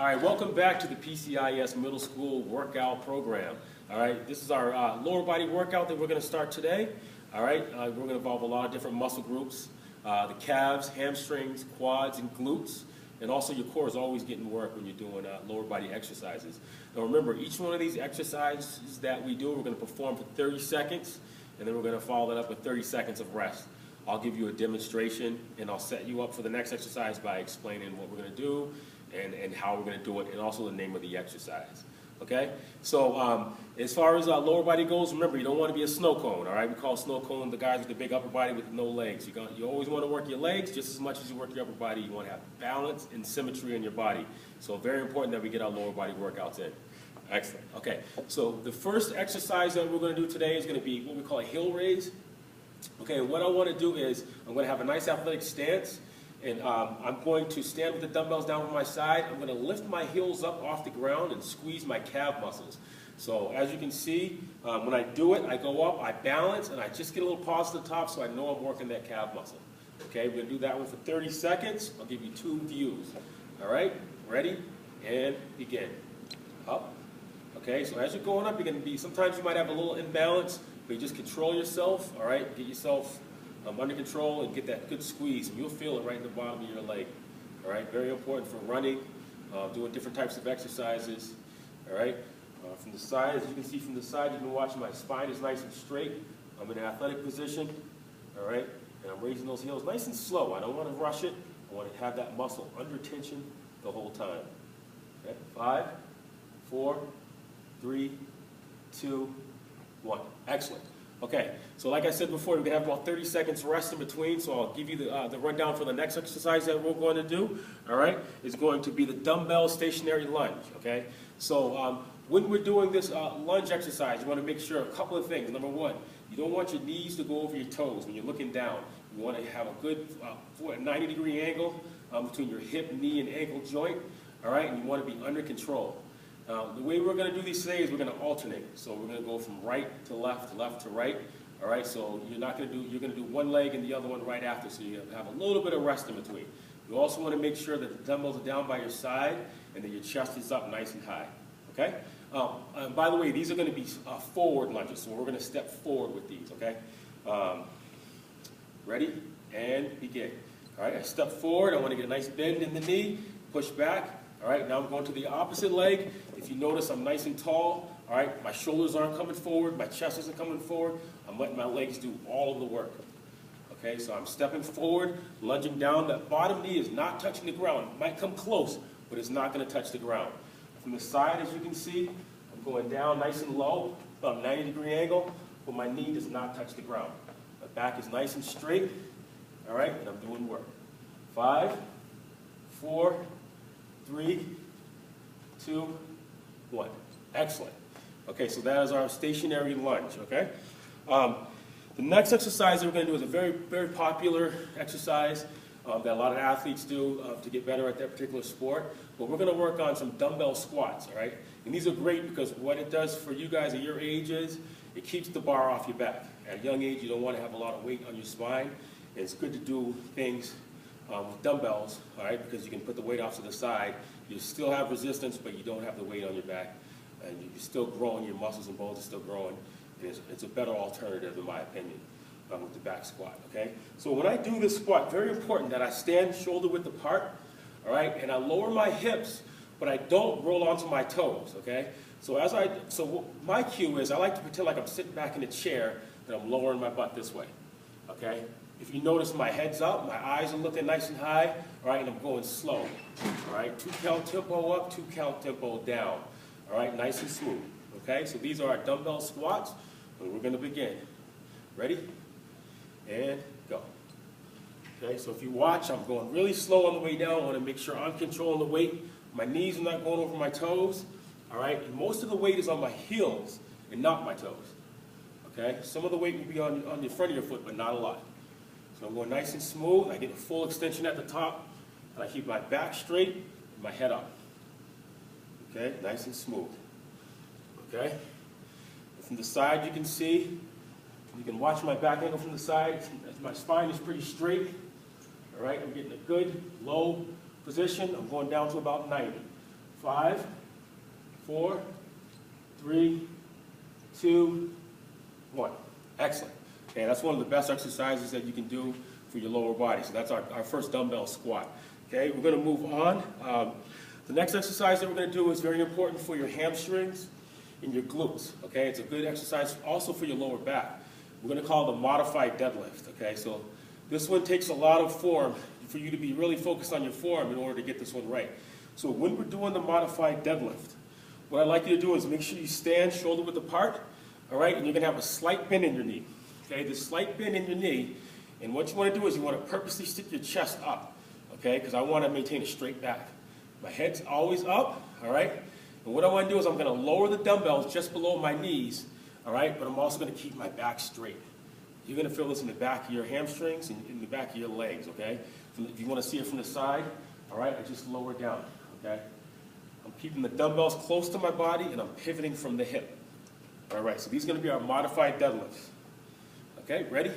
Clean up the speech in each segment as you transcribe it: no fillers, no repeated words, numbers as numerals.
All right, welcome back to the PCIS Middle School Workout Program. All right, this is our lower body workout that we're going to start today. All right, we're going to involve a lot of different muscle groups, the calves, hamstrings, quads, and glutes. And also your core is always getting work when you're doing lower body exercises. Now remember, each one of these exercises that we do, we're going to perform for 30 seconds, and then we're going to follow that up with 30 seconds of rest. I'll give you a demonstration, and I'll set you up for the next exercise by explaining what we're going to do and how we're going to do it, and also the name of the exercise. Okay? So as far as lower body goes, remember, you don't want to be a snow cone, all right? We call snow cone the guys with the big upper body with no legs. You always want to work your legs just as much as you work your upper body. You want to have balance and symmetry in your body. So very important that we get our lower body workouts in. Excellent. Okay, so the first exercise that we're going to do today is going to be what we call a heel raise. Okay, what I want to do is I'm going to have a nice athletic stance. And I'm going to stand with the dumbbells down on my side. I'm going to lift my heels up off the ground and squeeze my calf muscles. So as you can see, when I do it, I go up, I balance, and I just get a little pause to the top so I know I'm working that calf muscle. Okay, we're going to do that one for 30 seconds. I'll give you 2 views. All right, ready? And begin. Up. Okay, so as you're going up, you're going to be, sometimes you might have a little imbalance, but you just control yourself, all right? Get yourself under control and get that good squeeze, and you'll feel it right in the bottom of your leg. All right, very important for running, doing different types of exercises. All right, from the side, as you can see from the side, you can watch my spine is nice and straight. I'm in an athletic position. All right, and I'm raising those heels nice and slow. I don't want to rush it. I want to have that muscle under tension the whole time. Okay, 5, 4, 3, 2, 1. Excellent. Okay, so like I said before, we're going to have about 30 seconds rest in between, so I'll give you the rundown for the next exercise that we're going to do, all right? It's going to be the dumbbell stationary lunge, okay? So when we're doing this lunge exercise, you want to make sure a couple of things. Number one, you don't want your knees to go over your toes when you're looking down. You want to have a good 90-degree angle between your hip, knee, and ankle joint, all right? And you want to be under control. The way we're going to do these today is we're going to alternate. So we're going to go from right to left to right. All right, so you're going to do one leg and the other one right after, so you have a little bit of rest in between. You also want to make sure that the dumbbells are down by your side and that your chest is up nice and high. Okay? And by the way, these are going to be forward lunges, so we're going to step forward with these. Okay? Ready? And begin. All right, I step forward. I want to get a nice bend in the knee, push back. All right, now I'm going to the opposite leg. If you notice, I'm nice and tall. All right, my shoulders aren't coming forward. My chest isn't coming forward. I'm letting my legs do all of the work. Okay, so I'm stepping forward, lunging down. That bottom knee is not touching the ground. It might come close, but it's not going to touch the ground. From the side, as you can see, I'm going down nice and low, about a 90-degree angle, but my knee does not touch the ground. My back is nice and straight. All right, and I'm doing work. 5, 4, 3, 2, 1. Excellent. Okay, so that is our stationary lunge, okay? The next exercise that we're going to do is a very, very popular exercise that a lot of athletes do to get better at their particular sport. But we're going to work on some dumbbell squats, all right? And these are great because what it does for you guys at your age is it keeps the bar off your back. At a young age, you don't want to have a lot of weight on your spine. And it's good to do things with dumbbells, all right, because you can put the weight off to the side. You still have resistance, but you don't have the weight on your back. And you're still growing, your muscles and bones are still growing. And it's a better alternative, in my opinion, with the back squat, okay? So when I do this squat, very important that I stand shoulder width apart, all right, and I lower my hips, but I don't roll onto my toes, okay? So my cue is I like to pretend like I'm sitting back in a chair and I'm lowering my butt this way, okay? If you notice, my head's up, my eyes are looking nice and high, all right, and I'm going slow, all right? 2 count tempo up, 2 count tempo down, all right, nice and smooth, okay? So these are our dumbbell squats, and we're going to begin. Ready? And go. Okay, so if you watch, I'm going really slow on the way down. I want to make sure I'm controlling the weight. My knees are not going over my toes, all right? And most of the weight is on my heels and not my toes, okay? Some of the weight will be on the front of your foot, but not a lot. So I'm going nice and smooth. I get a full extension at the top, and I keep my back straight and my head up. Okay, nice and smooth. Okay? And from the side, you can see, you can watch my back angle from the side. My spine is pretty straight. All right, I'm getting a good low position. I'm going down to about 90. 5, 4, 3, 2, 1. Excellent. Okay, that's one of the best exercises that you can do for your lower body. So that's our first dumbbell squat. Okay, we're going to move on. The next exercise that we're going to do is very important for your hamstrings and your glutes. Okay, it's a good exercise also for your lower back. We're going to call it the modified deadlift. Okay, so this one takes a lot of form for you to be really focused on your form in order to get this one right. So when we're doing the modified deadlift, what I'd like you to do is make sure you stand shoulder width apart, all right, and you're going to have a slight bend in your knee. Okay, this slight bend in your knee, and what you want to do is you want to purposely stick your chest up, okay, because I want to maintain a straight back. My head's always up, all right, and what I want to do is I'm going to lower the dumbbells just below my knees, all right, but I'm also going to keep my back straight. You're going to feel this in the back of your hamstrings and in the back of your legs, okay? If you want to see it from the side, all right, I just lower down, okay? I'm keeping the dumbbells close to my body and I'm pivoting from the hip. All right, so these are going to be our modified deadlifts. Okay, ready?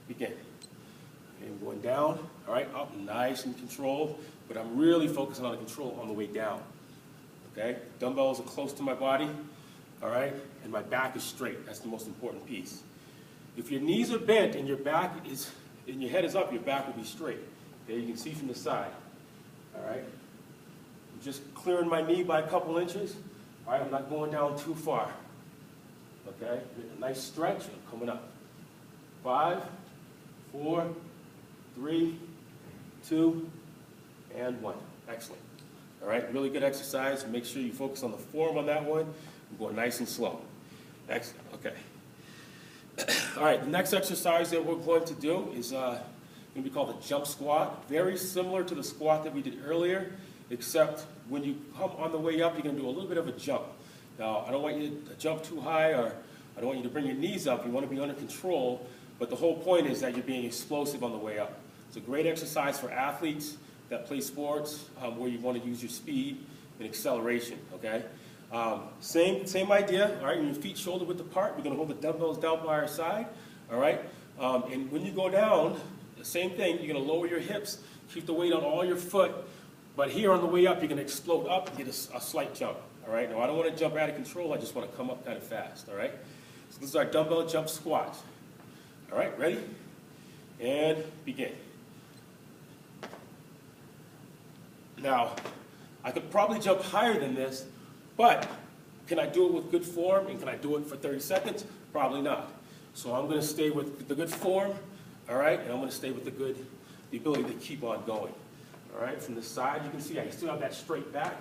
Begin. Okay, I'm going down, all right, up, nice and controlled, but I'm really focusing on the control on the way down. Okay, dumbbells are close to my body, all right, and my back is straight. That's the most important piece. If your knees are bent and your back is, and your head is up, your back will be straight. Okay, you can see from the side. All right, I'm just clearing my knee by a couple inches. All right, I'm not going down too far. Okay, a nice stretch, I'm coming up. 5, 4, 3, 2, and 1. Excellent. All right, really good exercise. Make sure you focus on the form on that one. We're going nice and slow. Excellent. Okay. All right, the next exercise that we're going to do is going to be called a jump squat. Very similar to the squat that we did earlier, except when you come on the way up, you're going to do a little bit of a jump. Now, I don't want you to jump too high, or I don't want you to bring your knees up. You want to be under control, but the whole point is that you're being explosive on the way up. It's a great exercise for athletes that play sports where you want to use your speed and acceleration, okay? Same idea, all right? When your feet shoulder width apart, we're going to hold the dumbbells down by our side, all right? And when you go down, the same thing, you're going to lower your hips, keep the weight on all your foot, but here on the way up, you're going to explode up and get a slight jump, all right? Now, I don't want to jump out of control, I just want to come up kind of fast, all right? So this is our dumbbell jump squat. All right, ready? And begin. Now, I could probably jump higher than this, but can I do it with good form and can I do it for 30 seconds? Probably not. So I'm going to stay with the good form, all right, and I'm going to stay with the ability to keep on going. All right, from the side, you can see I still have that straight back,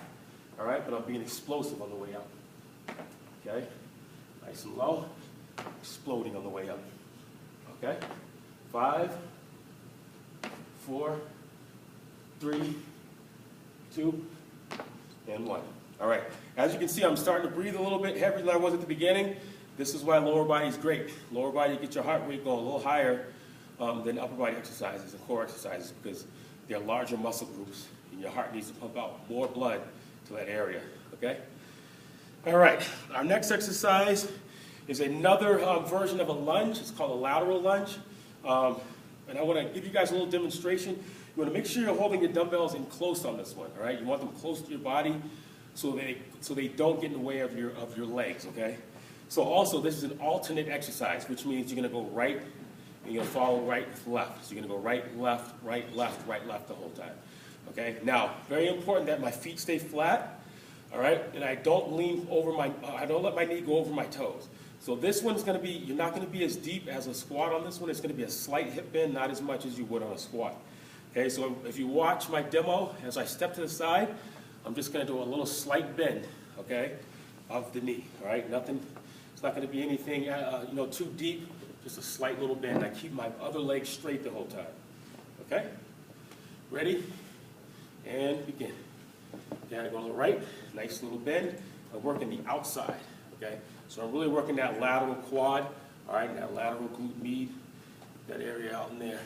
all right, but I'm being explosive on the way up. Okay, nice and low, exploding on the way up. Okay, 5, 4, 3, 2, and 1. All right, as you can see, I'm starting to breathe a little bit heavier than I was at the beginning. This is why lower body is great. Lower body, get your heart rate going a little higher than upper body exercises and core exercises because they're larger muscle groups and your heart needs to pump out more blood to that area, okay? All right, our next exercise is another version of a lunge. It's called a lateral lunge. And I want to give you guys a little demonstration. You want to make sure you're holding your dumbbells in close on this one, all right? You want them close to your body so they don't get in the way of your legs, okay? So also, this is an alternate exercise, which means you're going to go right, and you're going to follow right, left. So you're going to go right, left, right, left, right, left the whole time, okay? Now, very important that my feet stay flat, all right? And I don't lean over I don't let my knee go over my toes. So this one's going to be, you're not going to be as deep as a squat on this one. It's going to be a slight hip bend, not as much as you would on a squat. Okay, so if you watch my demo, as I step to the side, I'm just going to do a little slight bend, okay, of the knee, all right? Nothing, it's not going to be anything, too deep, just a slight little bend. I keep my other leg straight the whole time, okay? Ready? And begin. Okay, I go to the right, nice little bend. I'm working the outside, okay? So I'm really working that lateral quad, all right, that lateral glute med, that area out in there.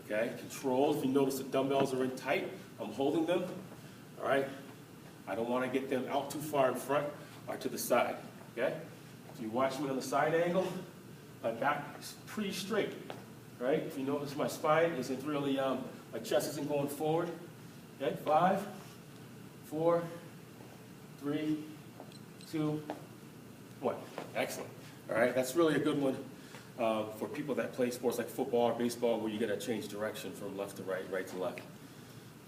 Okay, controlled. If you notice the dumbbells are in tight, I'm holding them, all right? I don't want to get them out too far in front or to the side, okay? If you watch me on the side angle, my back is pretty straight, right? If you notice my spine isn't really, my chest isn't going forward, okay? 5, 4, 3, 2, 1. Excellent. All right, that's really a good one for people that play sports like football or baseball where you got to change direction from left to right, right to left.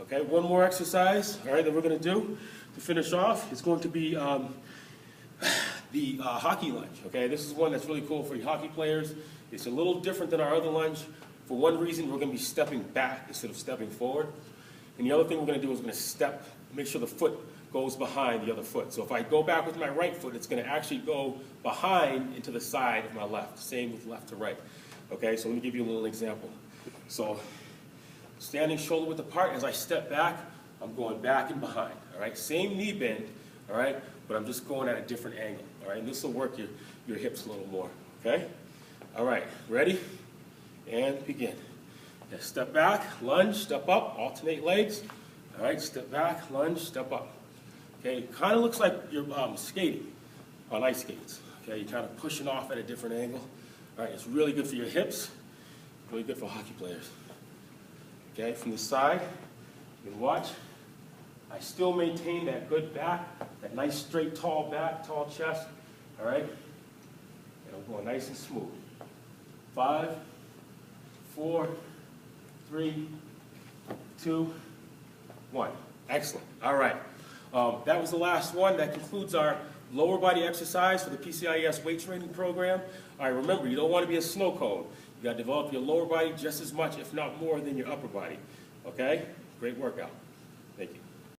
Okay, one more exercise, all right, that we're going to do to finish off is going to be the hockey lunge. Okay, this is one that's really cool for you hockey players. It's a little different than our other lunge. For one reason, we're going to be stepping back instead of stepping forward. And the other thing we're going to do is we're going to step, make sure the foot goes behind the other foot. So if I go back with my right foot, it's going to actually go behind into the side of my left. Same with left to right. Okay, so let me give you a little example. So standing shoulder width apart, as I step back, I'm going back and behind. All right, same knee bend, all right, but I'm just going at a different angle. All right, and this will work your hips a little more. Okay, all right, ready? And begin. Yeah, step back, lunge, step up, alternate legs. All right, step back, lunge, step up. Okay, kind of looks like you're skating on ice skates. Okay, you're kind of pushing off at a different angle. All right, it's really good for your hips, really good for hockey players. Okay, from the side, you can watch. I still maintain that good back, that nice straight tall back, tall chest. All right, and I'm going nice and smooth. 5, 4, 3, 2, 1. Excellent. All right. That was the last one. That concludes our lower body exercise for the PCIES weight training program. All right, remember, you don't want to be a snow cone. You got to develop your lower body just as much, if not more, than your upper body. Okay? Great workout.